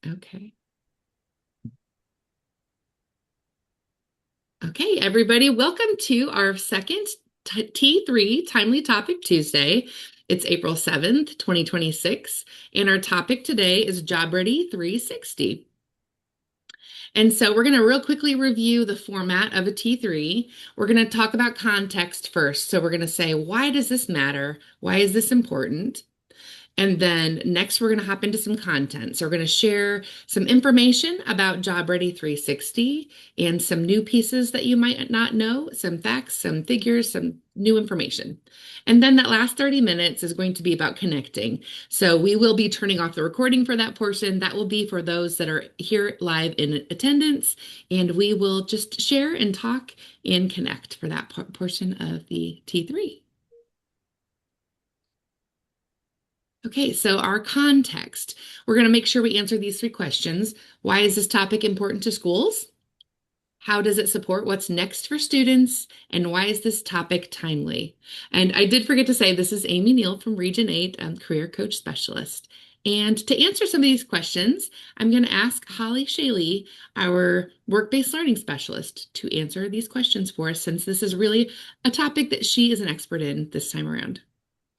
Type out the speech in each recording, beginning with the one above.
Okay. Okay, everybody, welcome to our second T3 Timely Topic Tuesday. It's April 7th, 2026, and our topic today is Job Ready 360. And so we're going to real quickly review the format of a T3. We're going to talk about context first. So we're going to say, why does this matter? Why is this important? And then next, we're going to hop into some content. So we're going to share some information about Job Ready 360 and some new pieces that you might not know, some facts, some figures, some new information. And then that last 30 minutes is going to be about connecting. So we will be turning off the recording for that portion. That will be for those that are here live in attendance. And we will just share and talk and connect for that portion of the T3. Okay, so our context. We're going to make sure we answer these three questions. Why is this topic important to schools? How does it support what's next for students? And why is this topic timely? And I did forget to say this is Amy Neal from Region 8, Career Coach Specialist. And to answer some of these questions, I'm going to ask Holly Shaley, our work-based learning specialist, to answer these questions for us, since this is really a topic that she is an expert in this time around.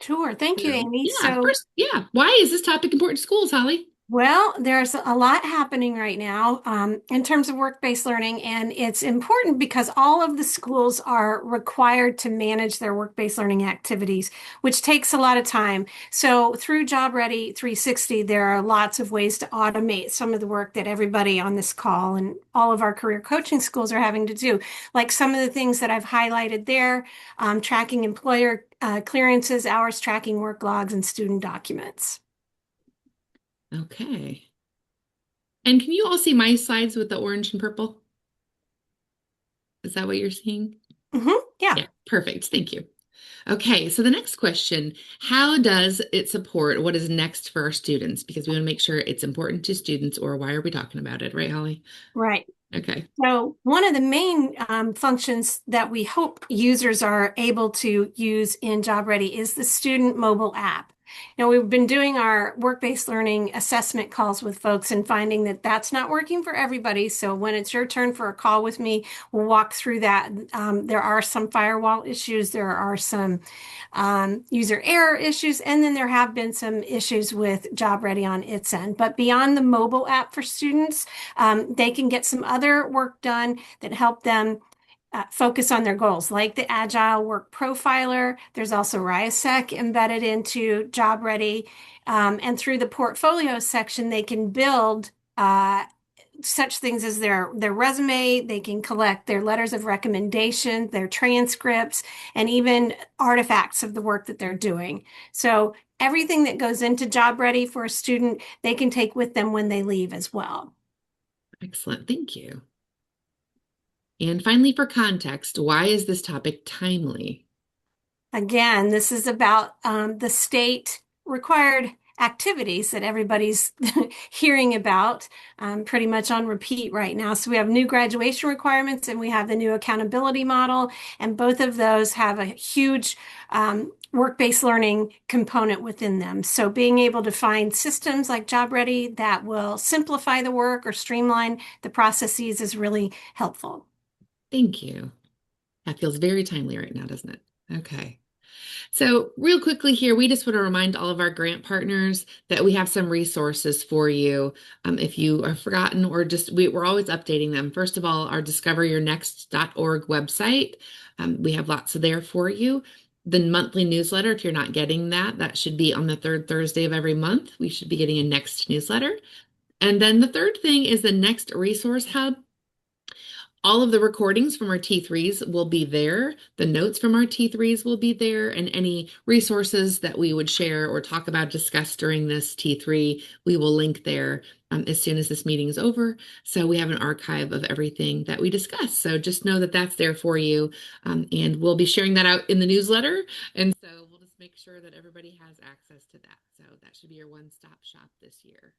Sure. Thank you, So, Amy. yeah, So, first, yeah. Why is this topic important to schools, Holly? well, there's a lot happening right now in terms of work-based learning, and it's important because all of the schools are required to manage their work-based learning activities, which takes a lot of time. So, through Job Ready 360, there are lots of ways to automate some of the work that everybody on this call and all of our career coaching schools are having to do. Like some of the things that I've highlighted there, tracking employer clearances, hours tracking, work logs, and student documents. Okay. And can you all see my slides with the orange and purple? Is that what you're seeing? Yeah. Yeah, perfect. Thank you. Okay, so the next question, how does it support what is next for our students? Because we want to make sure it's important to students, or why are we talking about it, right, Holly? Right. Okay. So one of the main functions that we hope users are able to use in Job Ready is the student mobile app. Now, we've been doing our work-based learning assessment calls with folks and finding that that's not working for everybody. So when it's your turn for a call with me, we'll walk through that. There are some firewall issues. There are some user error issues, and then there have been some issues with Job Ready on its end. But beyond the mobile app for students, they can get some other work done that help them focus on their goals, like the Agile Work Profiler. There's also RIASEC embedded into Job Ready. And through the portfolio section, they can build such things as their resume. They can collect their letters of recommendation, their transcripts, and even artifacts of the work that they're doing. So everything that goes into Job Ready for a student, they can take with them when they leave as well. Excellent. Thank you. And finally, for context, why is this topic timely? Again, this is about the state required activities that everybody's hearing about pretty much on repeat right now. So we have new graduation requirements and we have the new accountability model, and both of those have a huge work-based learning component within them. So being able to find systems like Job Ready that will simplify the work or streamline the processes is really helpful. Thank you. That feels very timely right now, doesn't it? Okay. So, real quickly here, we just want to remind all of our grant partners that we have some resources for you. If you are forgotten, or just we're always updating them. First of all, our discoveryournext.org website. We have lots there for you. The monthly newsletter, if you're not getting that, that should be on the third Thursday of every month. We should be getting a next newsletter. And then the third thing is the Next Resource Hub. All of the recordings from our T3s will be there. The notes from our T3s will be there, and any resources that we would share or talk about, discuss during this T3, we will link there as soon as this meeting is over. So we have an archive of everything that we discuss. So just know that that's there for you. And we'll be sharing that out in the newsletter. And so we'll just make sure that everybody has access to that. So that should be your one-stop shop this year.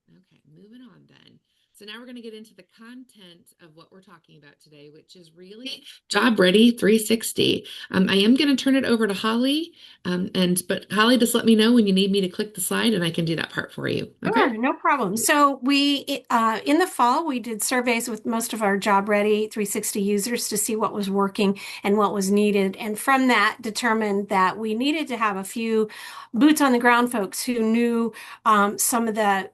Okay, moving on then. So now we're going to get into the content of what we're talking about today, which is really Job Ready 360. I am going to turn it over to Holly, but Holly, just let me know when you need me to click the slide, and I can do that part for you. Okay. Sure, no problem. So in the fall, we did surveys with most of our Job Ready 360 users to see what was working and what was needed. And from that, determined that we needed to have a few boots on the ground folks who knew some of the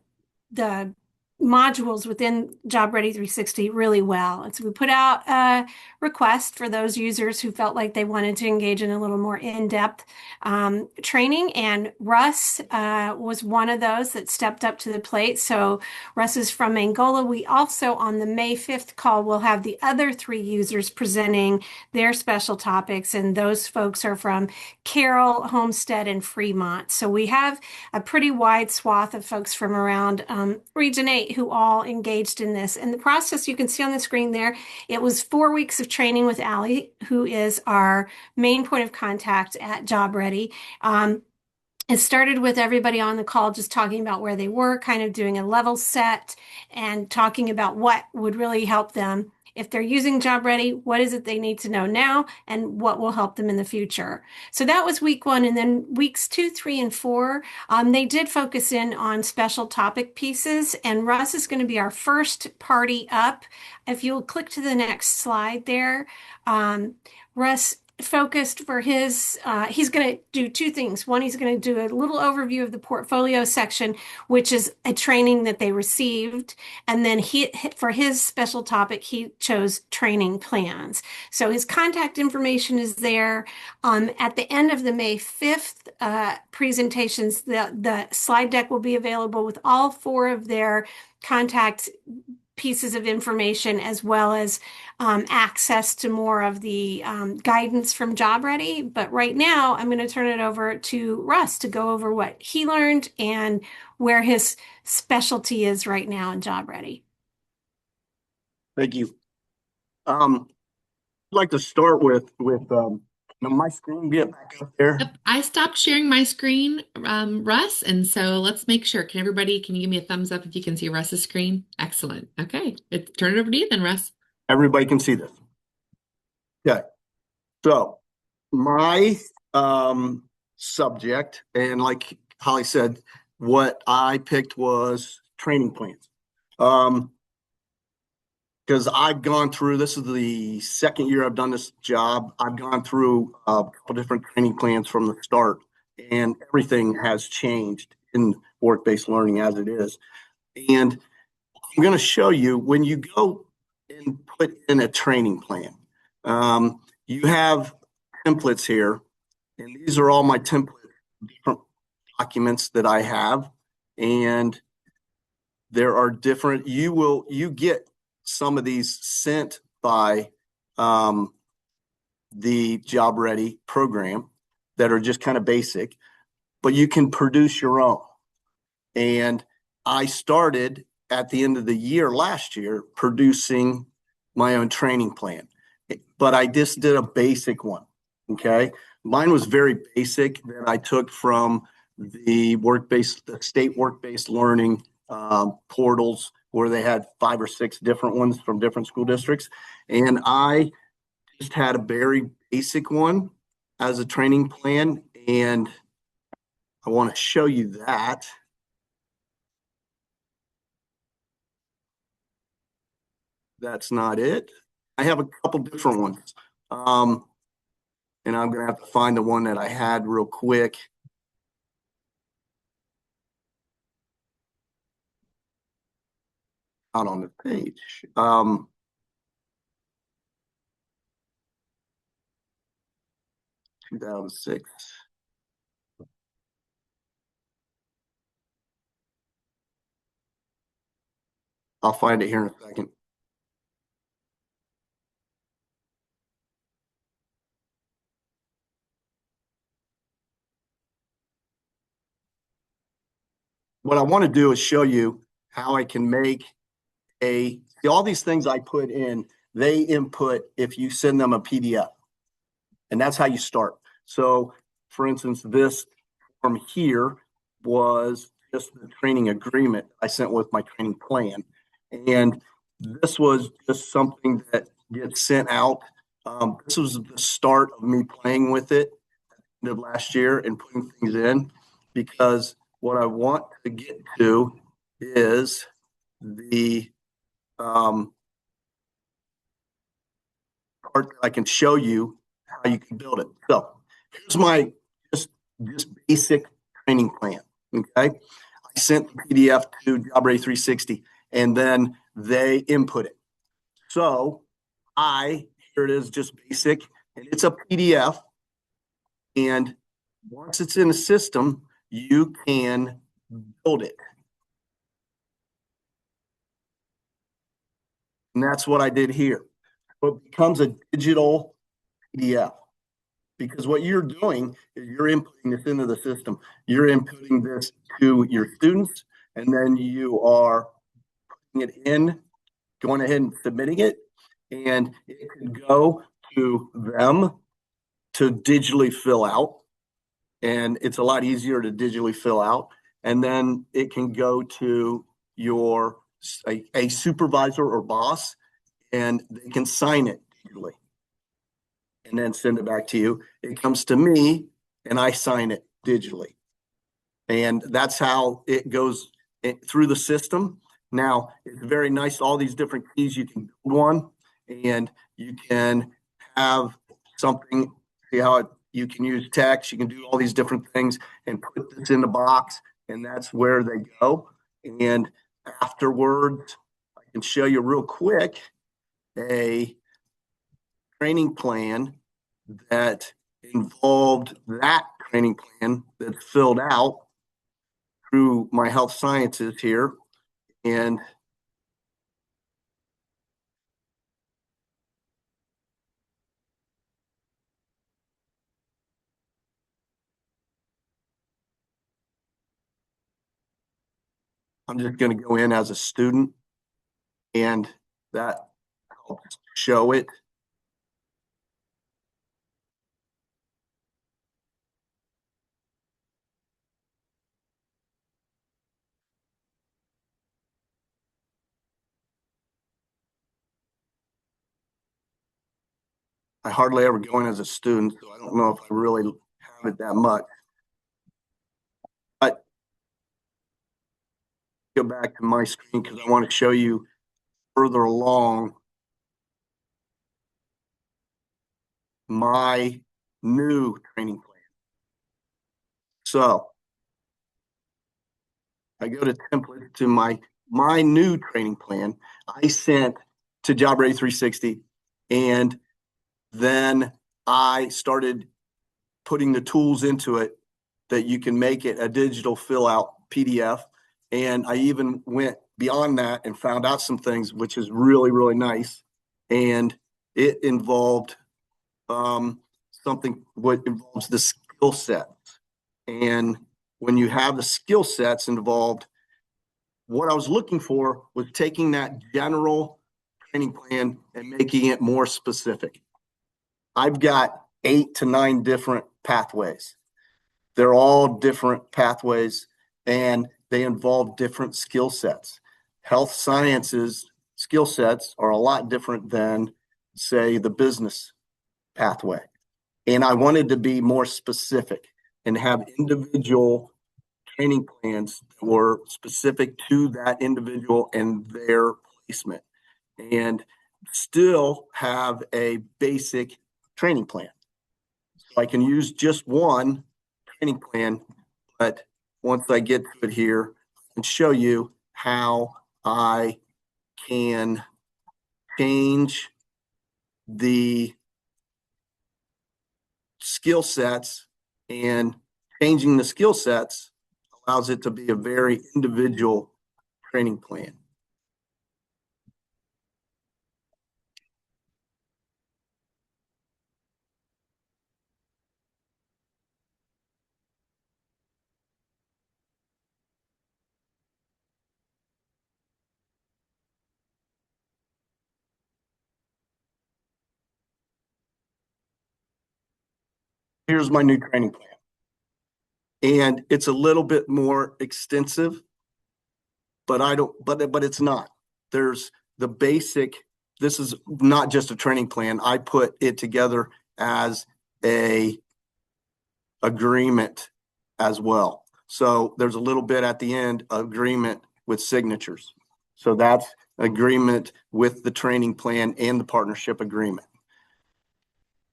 modules within Job Ready 360 really well. And so we put out a request for those users who felt like they wanted to engage in a little more in-depth training. And Russ was one of those that stepped up to the plate. So Russ is from Angola. We also, on the May 5th call, will have the other three users presenting their special topics. And those folks are from Carroll, Homestead, and Fremont. So we have a pretty wide swath of folks from around Region 8 who all engaged in this. And the process you can see on the screen there, it was 4 weeks of training with Allie, who is our main point of contact at Job Ready. It started with everybody on the call just talking about where they were, kind of doing a level set and talking about what would really help them. If they're using Job Ready, what is it they need to know now and what will help them in the future? So that was week 1. And then weeks 2, 3, and 4, they did focus in on special topic pieces. And Russ is going to be our first party up. If you'll click to the next slide there, Russ focused for he's going to do 2 things. One, he's going to do a little overview of the portfolio section, which is a training that they received. And then for his special topic, he chose training plans. So his contact information is there. At the end of the May 5th presentations, the slide deck will be available with all 4 of their contact pieces of information, as well as access to more of the guidance from Job Ready. But right now, I'm going to turn it over to Russ to go over what he learned and where his specialty is right now in Job Ready. Thank you. I'd like to start with my screen get back up there. Yep, I stopped sharing my screen, Russ, and so let's make sure. Can you give me a thumbs up if you can see Russ's screen? Excellent. Okay, turn it over to you then, Russ. Everybody can see this. Okay. So my subject, and like Holly said, what I picked was training plans. Because I've gone through, this is the second year I've done this job. I've gone through a couple different training plans from the start, and everything has changed in work-based learning as it is. And I'm going to show you when you go and put in a training plan, you have templates here, and these are all my template different documents that I have. And there are different, you get some of these sent by the Job Ready program that are just kind of basic, but you can produce your own. And I started at the end of the year last year producing my own training plan, but I just did a basic one. Okay. Mine was very basic that I took from the state work-based learning portals, where they had 5 or 6 different ones from different school districts. And I just had a very basic one as a training plan. And I want to show you that. That's not it. I have a couple different ones. And I'm going to have to find the one that I had real quick. Out on the page. 2006. I'll find it here in a second. What I want to do is show you how I can make all these things I put in, they input if you send them a PDF. And that's how you start. So for instance, this form here was just the training agreement I sent with my training plan. And this was just something that gets sent out. This was the start of me playing with it of last year and putting things in, because what I want to get to is the part that I can show you how you can build it. So here's my just basic training plan. Okay. I sent the PDF to JobReady 360 and then they input it. So here it is, just basic, and it's a PDF. And once it's in a system, you can build it. And that's what I did here. So it becomes a digital PDF, because what you're doing is you're inputting this into the system. You're inputting this to your students, and then you are putting it in, going ahead and submitting it, and it can go to them to digitally fill out. And it's a lot easier to digitally fill out. And then it can go to a supervisor or boss, and they can sign it digitally and then send it back to you. It comes to me and I sign it digitally. And that's how it goes through the system. Now, it's very nice, all these different keys. You can build one and you can have something, see how you can use text, you can do all these different things and put this in the box, and that's where they go. And afterwards, I can show you real quick a training plan that involved that training plan that's filled out through my health sciences here. And I'm just going to go in as a student, and that helps show it. I hardly ever go in as a student, so I don't know if I really have it that much. But go back to my screen because I want to show you further along my new training plan. So I go to template to my new training plan. I sent to JobReady 360, and then I started putting the tools into it that you can make it a digital fill out PDF. And I even went beyond that and found out some things, which is really, really nice. And it involved something what involves the skill sets. And when you have the skill sets involved, what I was looking for was taking that general training plan and making it more specific. I've got 8 to 9 different pathways. They're all different pathways and they involve different skill sets. Health sciences skill sets are a lot different than, say, the business pathway. And I wanted to be more specific and have individual training plans that were specific to that individual and their placement, and still have a basic training plan. So I can use just one training plan, but once I get to it here and show you how I can change the skill sets, and changing the skill sets allows it to be a very individual training plan. Here's my new training plan. And it's a little bit more extensive, but it's not. There's the basic, this is not just a training plan. I put it together as a agreement as well. So there's a little bit at the end, agreement with signatures. So that's agreement with the training plan and the partnership agreement.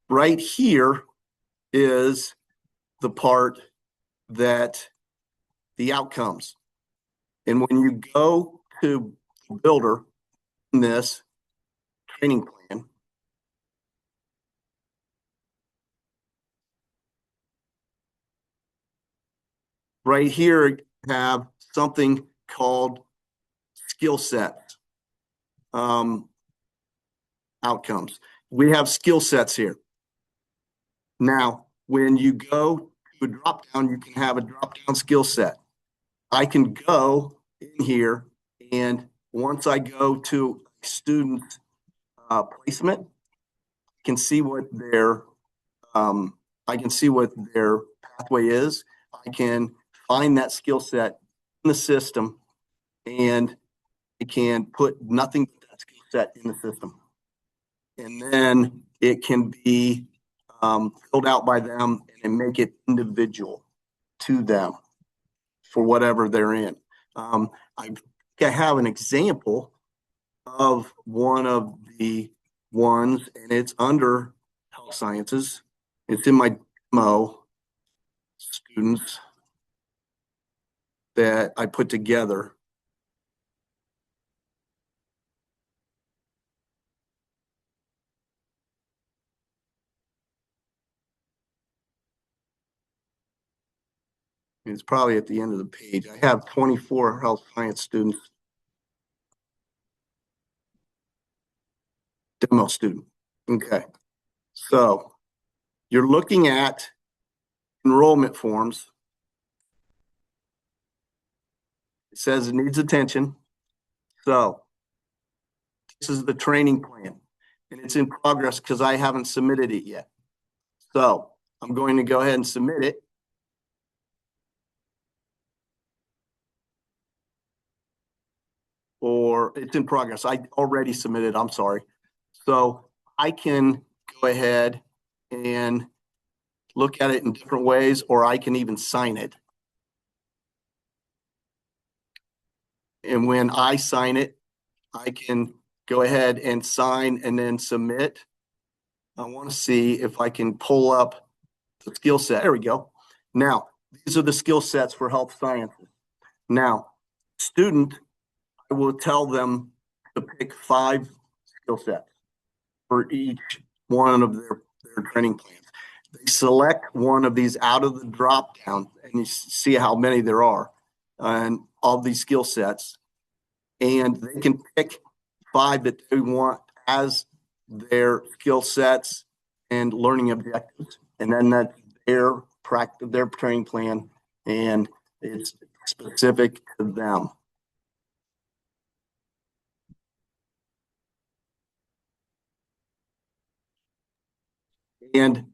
Right here is the part that the outcomes. And when you go to Builder in this training plan, right here you have something called skill sets, outcomes. We have skill sets here. Now, when you go to a drop down, you can have a drop down skill set. I can go in here, and once I go to student placement, I can see what their pathway is. I can find that skill set in the system, and I can put nothing but that skill set in the system. And then it can be filled out by them and make it individual to them for whatever they're in. I have an example of one of the ones, and it's under health sciences. It's in my demo students that I put together. It's probably at the end of the page. I have 24 health science students. Demo student. Okay. So you're looking at enrollment forms. It says it needs attention. So this is the training plan, and it's in progress because I haven't submitted it yet. So I'm going to go ahead and submit it. Or it's in progress. I already submitted, I'm sorry. So I can go ahead and look at it in different ways, or I can even sign it. And when I sign it, I can go ahead and sign and then submit. I want to see if I can pull up the skill set. There we go. Now, these are the skill sets for health sciences. Now, student, I will tell them to pick 5 skill sets for each one of their training plans. They select one of these out of the drop down, and you see how many there are, and all these skill sets. And they can pick 5 that they want as their skill sets and learning objectives. And then that's their training plan, and it's specific to them. And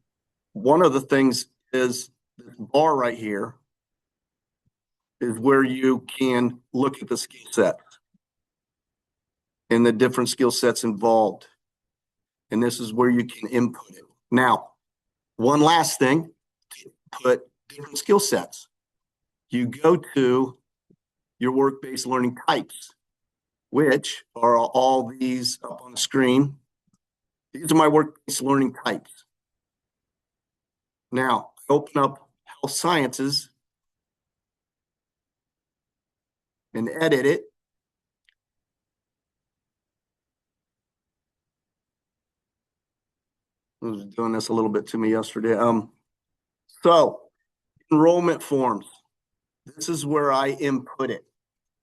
one of the things is this bar right here is where you can look at the skill sets and the different skill sets involved. And this is where you can input it. Now, one last thing, to put different skill sets. You go to your work-based learning types, which are all these up on the screen. These are my work-based learning types. Now, open up health sciences and edit it. I was doing this a little bit to me yesterday. So enrollment forms. This is where I input it.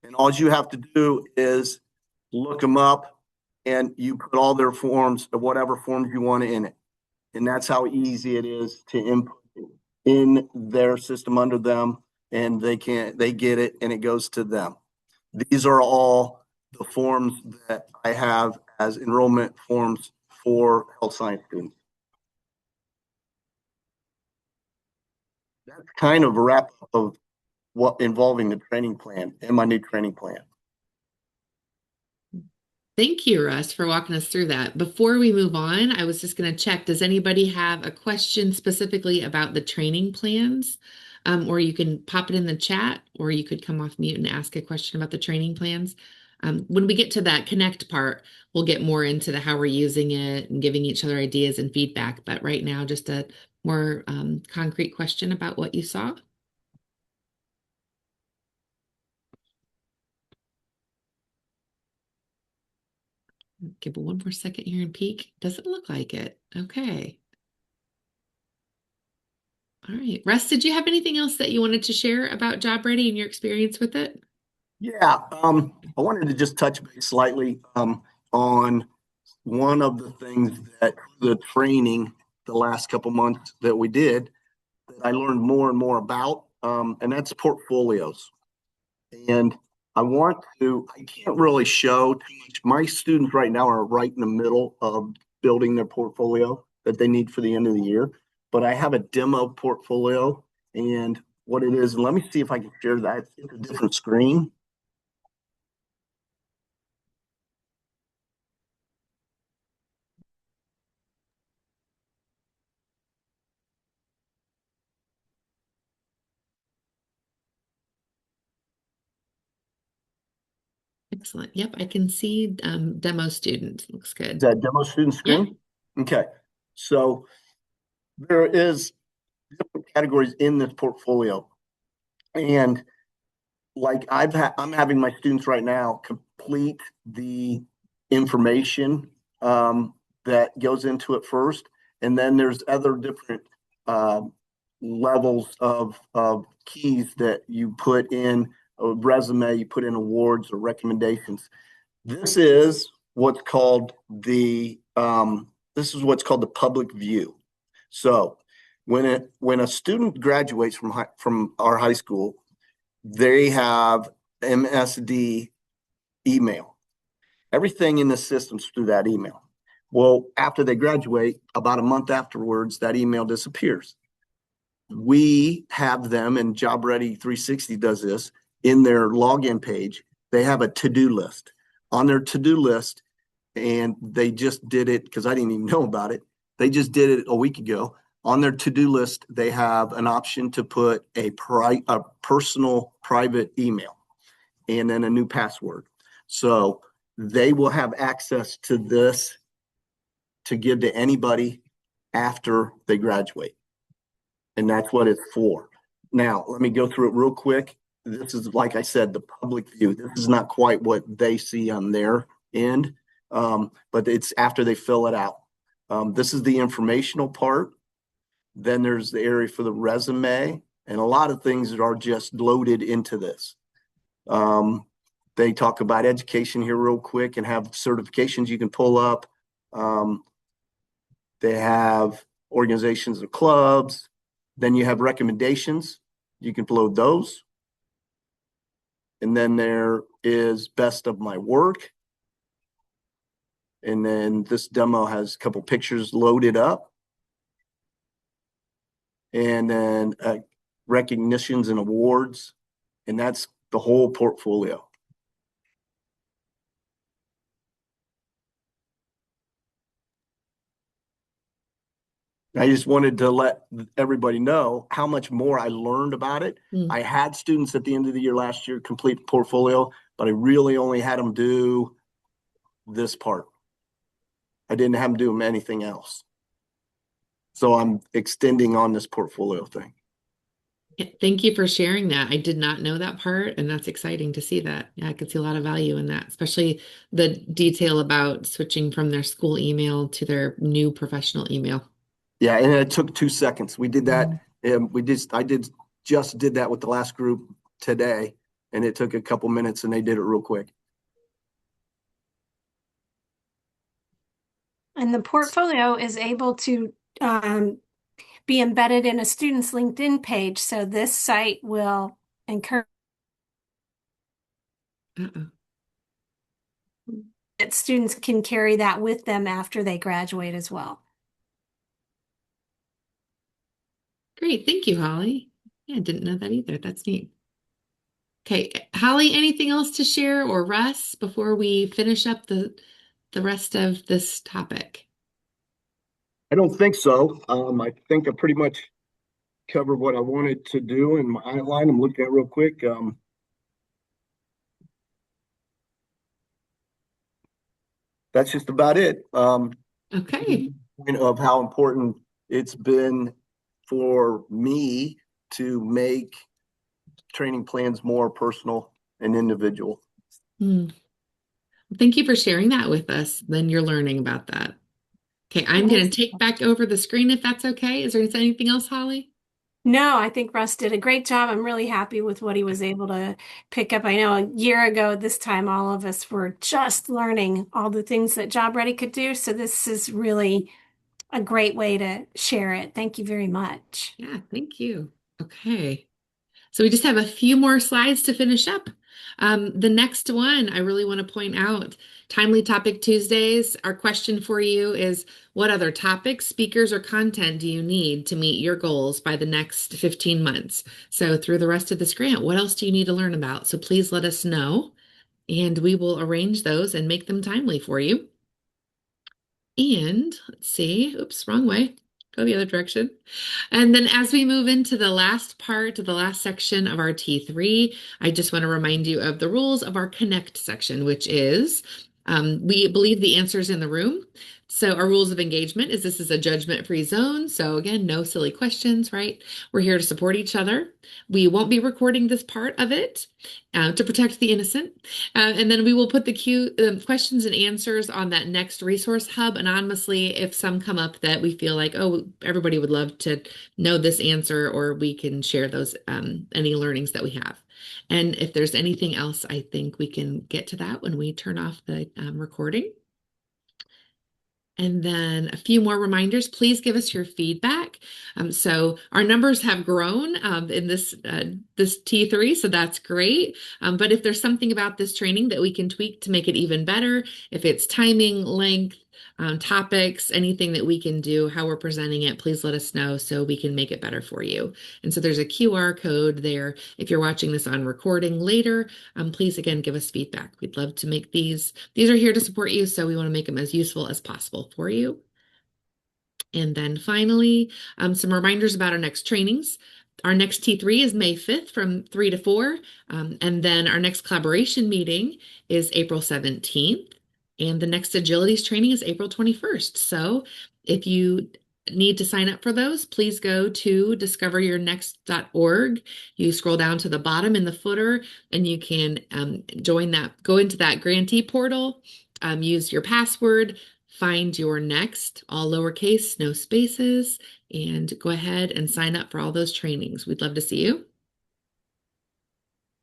And all you have to do is look them up, and you put all their forms, whatever forms you want in it. And that's how easy it is to input in their system under them, and they get it, and it goes to them. These are all the forms that I have as enrollment forms for health science students. that's kind of a wrap up of what involving the training plan and my new training plan. Thank you, Russ, for walking us through that. Before we move on, I was just going to check, does anybody have a question specifically about the training plans? Or you can pop it in the chat, or you could come off mute and ask a question about the training plans. When we get to that connect part, we'll get more into the how we're using it and giving each other ideas and feedback. But right now, just a more concrete question about what you saw. Give it one more second here and peek. Doesn't look like it. Okay. All right. Russ, did you have anything else that you wanted to share about Job Ready and your experience with it? Yeah, I wanted to just touch base slightly on one of the things that the training the last couple months that we did that I learned more and more about, and that's portfolios. And I can't really show too much. My students right now are right in the middle of building their portfolio that they need for the end of the year. But I have a demo portfolio and what it is. And let me see if I can share that. It's a different screen. Excellent. Yep, I can see demo student. Looks Is good. that demo student Yeah. screen? Okay. So there is different categories in this portfolio. And like I'm having my students right now complete the information that goes into it first, and then there's other different uh, levels of keys that you put in a resume, you put in awards or recommendations. This is what's called the public view. So when a student graduates from our high school, they have MSD email. Everything in the system's through that email. Well, after they graduate, about a month afterwards, that email disappears. We have them, and Job Ready 360 does this, in their login page. They have a to-do list. On their to-do list, and they just did it because I didn't even know about it. They just did it a week ago. On their to-do list, they have an option to put a personal private email and then a new password. So they will have access to this to give to anybody after they graduate. And that's what it's for. Now, let me go through it real quick. This is, like I said, the public view. This is not quite what they see on their end, but it's after they fill it out. This is the informational part. Then there's the area for the resume, and a lot of things that are just loaded into this. They talk about education here real quick and have certifications you can pull up. They have organizations or clubs. Then you have recommendations. You can load those. And then there is best of my work. And then this demo has a couple pictures loaded up. And then recognitions and awards. And that's the whole portfolio. I just wanted to let everybody know how much more I learned about it. I had students at the end of the year last year complete the portfolio, but I really only had them do this part. I didn't have them do anything else. So I'm extending on this portfolio thing. Yeah, thank you for sharing that. I did not know that part, and that's exciting to see that. Yeah, I could see a lot of value in that, especially the detail about switching from their school email to their new professional email. Yeah, and it took 2 seconds. We did that. I just did that with the last group today, and it took a couple minutes, and they did it real quick. And the portfolio is able to be embedded in a student's LinkedIn page. So this site will encourage that students can carry that with them after they graduate as well. Great. Thank you, Holly. Yeah, I didn't know that either. That's neat. Okay, Holly, anything else to share or Russ before we finish up the rest of this topic? I don't think so. I think I pretty much covered what I wanted to do in my outline. I'm looking at it real quick. That's just about it. Okay. Of how important it's been for me to make training plans more personal and individual. Hmm. Thank you for sharing that with us. Then you're learning about that. Okay, I'm going to Yes. take back over the screen if that's okay. Is there anything else, Holly? No, I think Russ did a great job. I'm really happy with what he was able to pick up. I know a year ago, this time, all of us were just learning all the things that Job Ready could do. So this is really a great way to share it. Thank you very much. Yeah, thank you. Okay. So we just have a few more slides to finish up. The next one, I really want to point out, Timely Topic Tuesdays. Our question for you is, what other topics, speakers, or content do you need to meet your goals by the next 15 months? So through the rest of this grant, what else do you need to learn about? So please let us know, and we will arrange those and make them timely for you. And let's see, oops, wrong way. Go the other direction. And then as we move into the last part, the last section of our T3, I just want to remind you of the rules of our Connect section, which is we believe the answers in the room. So our rules of engagement is this is a judgment-free zone. So again, no silly questions, right? We're here to support each other. We won't be recording this part of it to protect the innocent. And then we will put the questions and answers on that next resource hub anonymously if some come up that we feel like, oh, everybody would love to know this answer, or we can share those any learnings that we have. And if there's anything else, I think we can get to that when we turn off the recording. And then a few more reminders, please give us your feedback. So our numbers have grown in this T3, so that's great. But if there's something about this training that we can tweak to make it even better, if it's timing, length, topics, anything that we can do, how we're presenting it, please let us know so we can make it better for you. And so there's a QR code there. If you're watching this on recording later, please again give us feedback. We'd love to make these. These are here to support you, so we want to make them as useful as possible for you. And then finally, some reminders about our next trainings. Our next T3 is May 5th from 3 to 4. And then our next collaboration meeting is April 17th. And the next agilities training is April 21st. So if you need to sign up for those, please go to discoveryournext.org. You scroll down to the bottom in the footer and you can join that, go into that grantee portal, use your password, find your next, all lowercase, no spaces, and go ahead and sign up for all those trainings. We'd love to see you.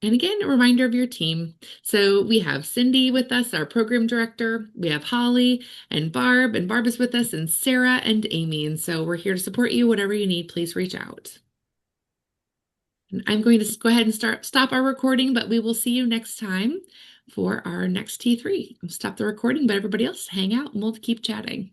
And again, a reminder of your team. So we have Cindy with us, our program director. We have Holly and Barb is with us, and Sarah and Amy. And so we're here to support you. Whatever you need, please reach out. And I'm going to go ahead and stop our recording, but we will see you next time for our next T3. I'll stop the recording, but everybody else hang out and we'll keep chatting.